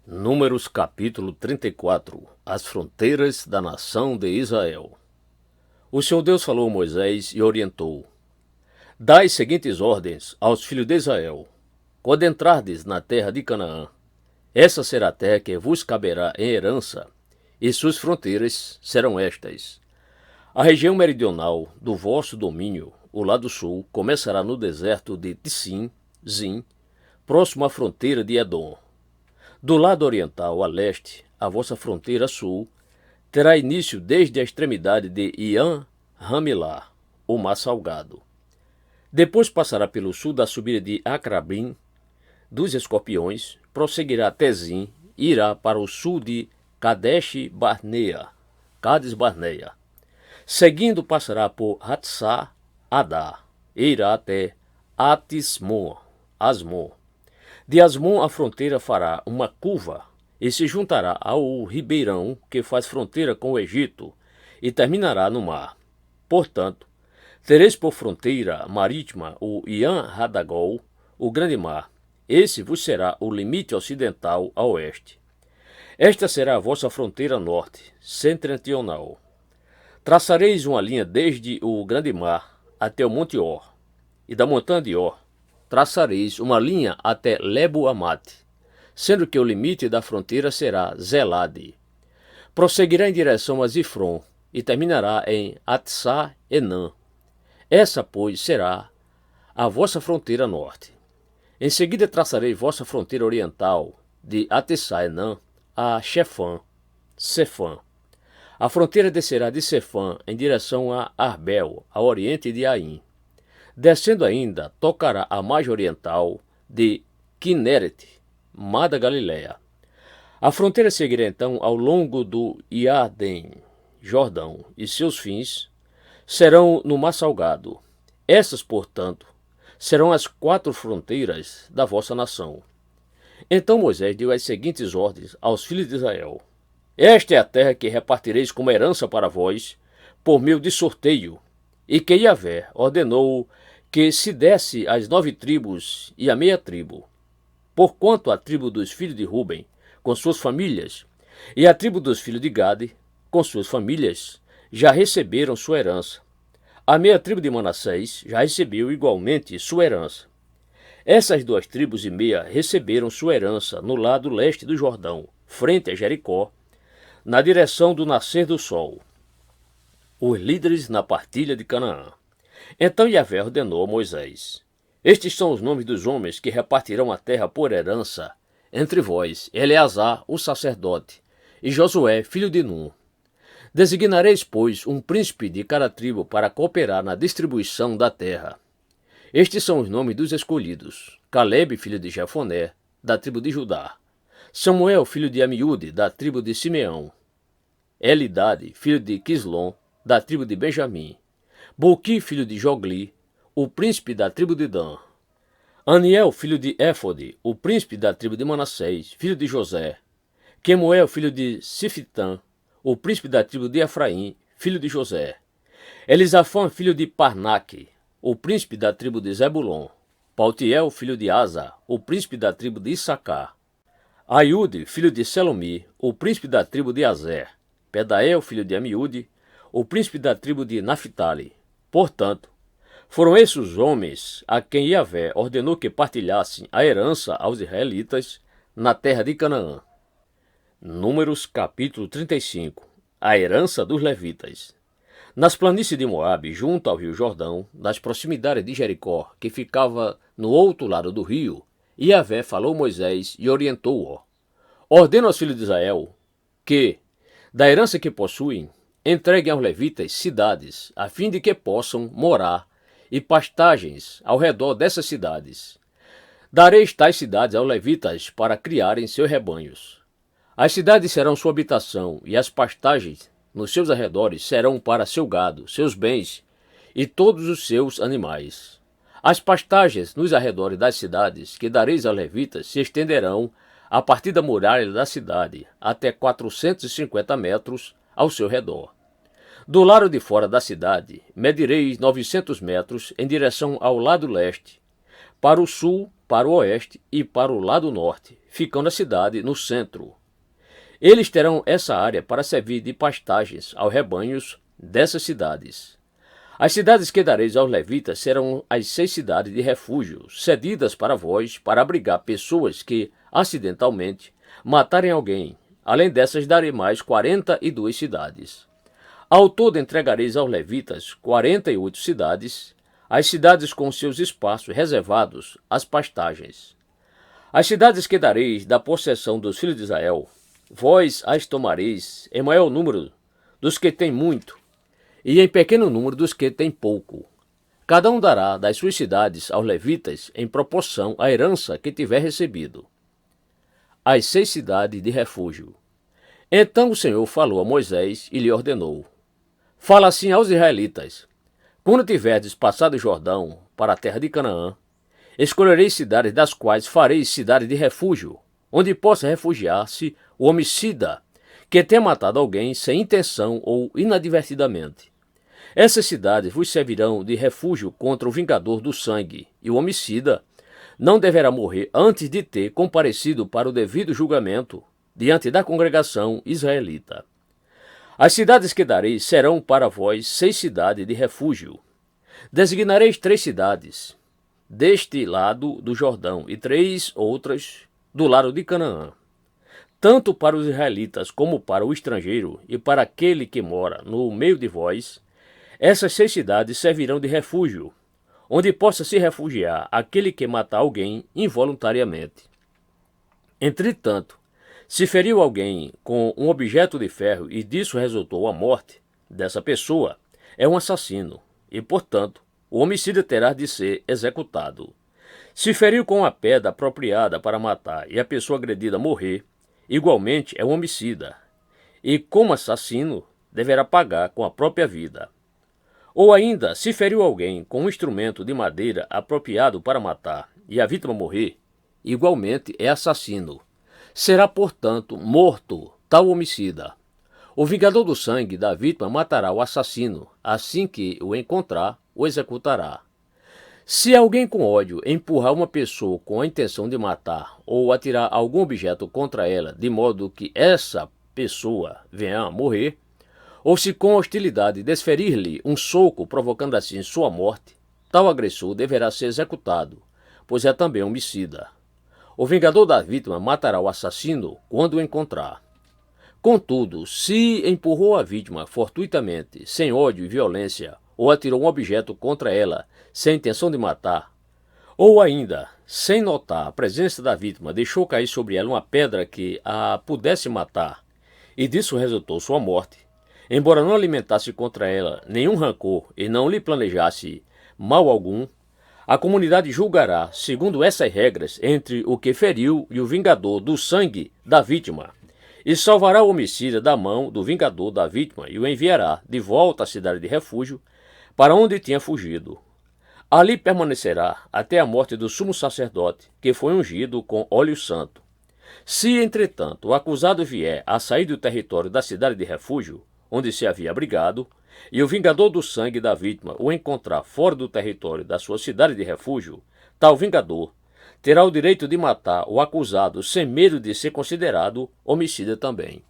Números capítulo 34. As fronteiras da nação de Israel. O Senhor Deus falou a Moisés e orientou: Dai as seguintes ordens aos filhos de Israel. Quando entrardes na terra de Canaã, essa será a terra que vos caberá em herança, e suas fronteiras serão estas. A região meridional do vosso domínio, o lado sul, começará no deserto de Tissim, Zim, próximo à fronteira de Edom. Do lado oriental a leste, a vossa fronteira sul terá início desde a extremidade de Ian Ramilá, o mar salgado. Depois passará pelo sul da subida de Acrabim, dos escorpiões, prosseguirá até Zim e irá para o sul de Cades Barneia. Seguindo passará por Hatzá Adá e irá até Asmon. De Asmon a fronteira fará uma curva e se juntará ao ribeirão que faz fronteira com o Egito e terminará no mar. Portanto, tereis por fronteira marítima o Ian Hadagol, o grande mar. Esse vos será o limite ocidental a oeste. Esta será a vossa fronteira norte, setentrional. Traçareis uma linha desde o grande mar até o monte Or, e da montanha de Or traçareis uma linha até Lebo-Amate, sendo que o limite da fronteira será Zelade. Prosseguirá em direção a Zifron e terminará em Atsá-Enã. Essa, pois, será a vossa fronteira norte. Em seguida traçarei vossa fronteira oriental, de Atsá-Enã a Sefã. A fronteira descerá de Sefã em direção a Arbel, ao oriente de Aim. Descendo ainda, tocará a margem oriental de Kineret, mar da Galileia. A fronteira seguirá então ao longo do Iarden, Jordão, e seus fins serão no mar salgado. Essas, portanto, serão as 4 fronteiras da vossa nação. Então Moisés deu as seguintes ordens aos filhos de Israel: Esta é a terra que repartireis como herança para vós, por meio de sorteio, e que Yahvé ordenou que se desse às 9 tribos e à meia tribo, porquanto a tribo dos filhos de Ruben, com suas famílias, e a tribo dos filhos de Gade, com suas famílias, já receberam sua herança. A meia tribo de Manassés já recebeu igualmente sua herança. Essas 2 tribos e meia receberam sua herança no lado leste do Jordão, frente a Jericó, na direção do nascer do sol. Os líderes na partilha de Canaã. Então Yahvé ordenou a Moisés: Estes são os nomes dos homens que repartirão a terra por herança entre vós, Eleazar, o sacerdote, e Josué, filho de Num. Designareis, pois, um príncipe de cada tribo para cooperar na distribuição da terra. Estes são os nomes dos escolhidos: Calebe, filho de Jefoné, da tribo de Judá; Samuel, filho de Amiúde, da tribo de Simeão; Elidade, filho de Quislom, da tribo de Benjamim; Boqui, filho de Jogli, o príncipe da tribo de Dan; Aniel, filho de Éfode, o príncipe da tribo de Manassés, filho de José; Quemuel, filho de Sifitã, o príncipe da tribo de Efraim, filho de José; Elisafã, filho de Parnaque, o príncipe da tribo de Zebulon; Paltiel, filho de Asa, o príncipe da tribo de Issacar; Aiude, filho de Selomi, o príncipe da tribo de Azer; Pedael, filho de Amiúde, o príncipe da tribo de Naphtali. Portanto, foram esses os homens a quem Yahvé ordenou que partilhassem a herança aos israelitas na terra de Canaã. Números capítulo 35. A herança dos levitas. Nas planícies de Moabe, junto ao rio Jordão, nas proximidades de Jericó, que ficava no outro lado do rio, Yahvé falou a Moisés e orientou-o: Ordena aos filhos de Israel que, da herança que possuem, entreguem aos levitas cidades, a fim de que possam morar, e pastagens ao redor dessas cidades. Dareis tais cidades aos levitas para criarem seus rebanhos. As cidades serão sua habitação, e as pastagens nos seus arredores serão para seu gado, seus bens e todos os seus animais. As pastagens nos arredores das cidades que dareis aos levitas se estenderão a partir da muralha da cidade até 450 metros ao seu redor. Do lado de fora da cidade, medireis 900 metros em direção ao lado leste, para o sul para o oeste e para o lado norte, ficando a cidade no centro. Eles terão essa área para servir de pastagens aos rebanhos dessas cidades. As cidades que dareis aos levitas serão as 6 cidades de refúgio, cedidas para vós, para abrigar pessoas que, acidentalmente, matarem alguém. Além dessas, darei mais 42 cidades. Ao todo entregareis aos levitas 48 cidades, as cidades com seus espaços reservados às pastagens. As cidades que dareis da possessão dos filhos de Israel, vós as tomareis em maior número dos que têm muito, e em pequeno número dos que têm pouco. Cada um dará das suas cidades aos levitas em proporção à herança que tiver recebido. As 6 cidades de refúgio. Então o Senhor falou a Moisés e lhe ordenou: Fala assim aos israelitas: Quando tiverdes passado o Jordão para a terra de Canaã, escolhereis cidades das quais fareis cidades de refúgio, onde possa refugiar-se o homicida que tenha matado alguém sem intenção ou inadvertidamente. Essas cidades vos servirão de refúgio contra o vingador do sangue, e o homicida não deverá morrer antes de ter comparecido para o devido julgamento diante da congregação israelita. As cidades que darei serão para vós 6 cidades de refúgio. Designareis 3 cidades deste lado do Jordão e 3 outras do lado de Canaã. Tanto para os israelitas como para o estrangeiro e para aquele que mora no meio de vós, essas 6 cidades servirão de refúgio, onde possa se refugiar aquele que matar alguém involuntariamente. Entretanto, se feriu alguém com um objeto de ferro e disso resultou a morte dessa pessoa, é um assassino e, portanto, o homicida terá de ser executado. Se feriu com uma pedra apropriada para matar e a pessoa agredida morrer, igualmente é um homicida, e como assassino deverá pagar com a própria vida. Ou ainda, se feriu alguém com um instrumento de madeira apropriado para matar e a vítima morrer, igualmente é assassino. Será, portanto, morto tal homicida. O vingador do sangue da vítima matará o assassino, assim que o encontrar, o executará. Se alguém com ódio empurrar uma pessoa com a intenção de matar ou atirar algum objeto contra ela, de modo que essa pessoa venha a morrer, ou se com hostilidade desferir-lhe um soco, provocando assim sua morte, tal agressor deverá ser executado, pois é também homicida. O vingador da vítima matará o assassino quando o encontrar. Contudo, se empurrou a vítima fortuitamente, sem ódio e violência, ou atirou um objeto contra ela sem intenção de matar, ou ainda, sem notar a presença da vítima, deixou cair sobre ela uma pedra que a pudesse matar, e disso resultou sua morte, embora não alimentasse contra ela nenhum rancor e não lhe planejasse mal algum, a comunidade julgará, segundo essas regras, entre o que feriu e o vingador do sangue da vítima, e salvará o homicida da mão do vingador da vítima e o enviará de volta à cidade de refúgio, para onde tinha fugido. Ali permanecerá até a morte do sumo sacerdote, que foi ungido com óleo santo. Se, entretanto, o acusado vier a sair do território da cidade de refúgio, onde se havia abrigado, e o vingador do sangue da vítima o encontrar fora do território da sua cidade de refúgio, tal vingador terá o direito de matar o acusado sem medo de ser considerado homicida também.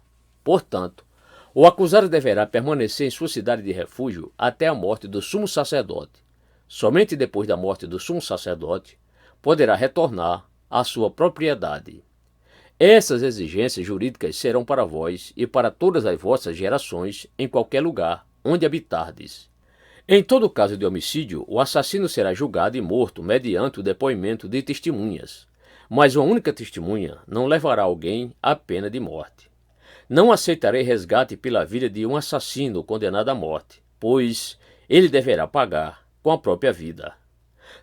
Portanto, o acusado deverá permanecer em sua cidade de refúgio até a morte do sumo sacerdote. Somente depois da morte do sumo sacerdote poderá retornar à sua propriedade. Essas exigências jurídicas serão para vós e para todas as vossas gerações em qualquer lugar onde habitardes. Em todo caso de homicídio, o assassino será julgado e morto mediante o depoimento de testemunhas, mas uma única testemunha não levará alguém à pena de morte. Não aceitarei resgate pela vida de um assassino condenado à morte, pois ele deverá pagar com a própria vida.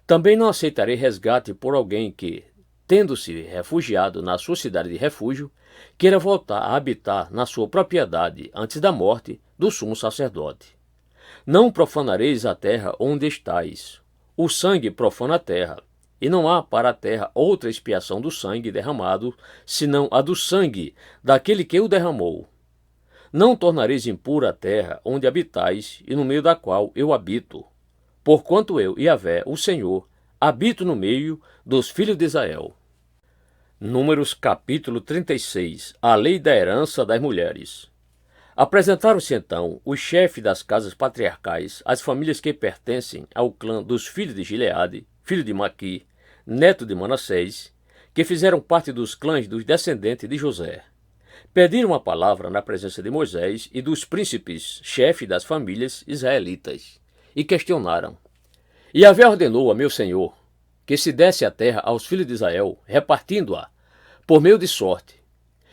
Também não aceitarei resgate por alguém que, tendo-se refugiado na sua cidade de refúgio, queira voltar a habitar na sua propriedade antes da morte do sumo sacerdote. Não profanareis a terra onde estáis. O sangue profana a terra, e não há para a terra outra expiação do sangue derramado, senão a do sangue daquele que o derramou. Não tornareis impura a terra onde habitais e no meio da qual eu habito, porquanto eu, Yahvé, o Senhor, habito no meio dos filhos de Israel. Números capítulo 36. A lei da herança das mulheres. Apresentaram-se então os chefes das casas patriarcais, as famílias que pertencem ao clã dos filhos de Gileade, filho de Maqui, neto de Manassés, que fizeram parte dos clãs dos descendentes de José. Pediram a palavra na presença de Moisés e dos príncipes, chefes das famílias israelitas, e questionaram. E Yahvé ordenou a meu senhor que se desse a terra aos filhos de Israel, repartindo-a por meio de sorte.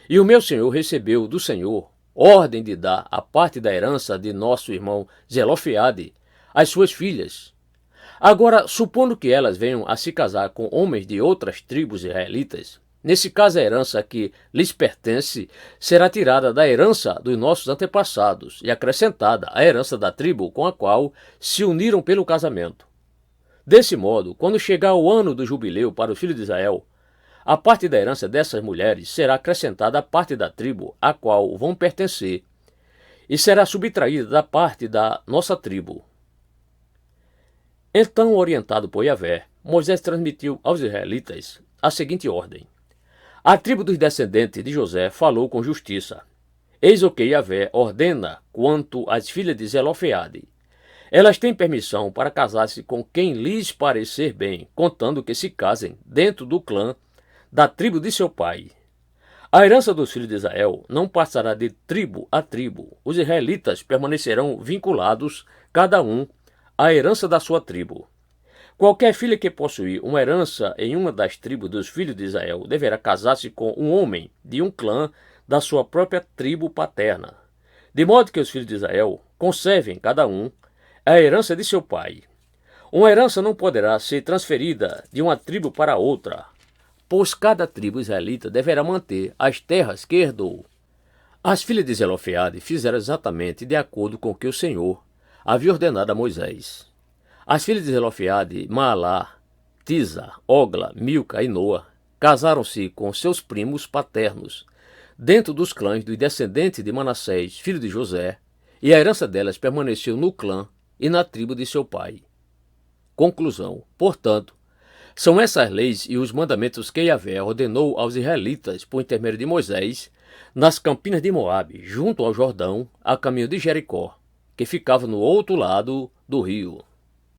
E o meu senhor recebeu do Senhor ordem de dar a parte da herança de nosso irmão Zelofeade às suas filhas. Agora, supondo que elas venham a se casar com homens de outras tribos israelitas, nesse caso a herança que lhes pertence será tirada da herança dos nossos antepassados e acrescentada à herança da tribo com a qual se uniram pelo casamento. Desse modo, quando chegar o ano do jubileu para os filhos de Israel, a parte da herança dessas mulheres será acrescentada à parte da tribo a qual vão pertencer e será subtraída da parte da nossa tribo. Então, orientado por Yahvé, Moisés transmitiu aos israelitas a seguinte ordem. A tribo dos descendentes de José falou com justiça. Eis o que Yahvé ordena quanto às filhas de Zelofeade. Elas têm permissão para casar-se com quem lhes parecer bem, contando que se casem dentro do clã da tribo de seu pai. A herança dos filhos de Israel não passará de tribo a tribo. Os israelitas permanecerão vinculados, cada um, à herança da sua tribo. Qualquer filha que possuir uma herança em uma das tribos dos filhos de Israel deverá casar-se com um homem de um clã da sua própria tribo paterna, de modo que os filhos de Israel conservem, cada um, a herança de seu pai. Uma herança não poderá ser transferida de uma tribo para outra, pois cada tribo israelita deverá manter as terras que herdou. As filhas de Zelofeade fizeram exatamente de acordo com o que o Senhor havia ordenado a Moisés. As filhas de Zelofeade, Maalá, Tisa, Ogla, Milca e Noa, casaram-se com seus primos paternos, dentro dos clãs dos descendentes de Manassés, filho de José, e a herança delas permaneceu no clã e na tribo de seu pai. Conclusão. Portanto, são essas leis e os mandamentos que Yahvé ordenou aos israelitas por intermédio de Moisés nas campinas de Moabe, junto ao Jordão, a caminho de Jericó, que ficava no outro lado do rio.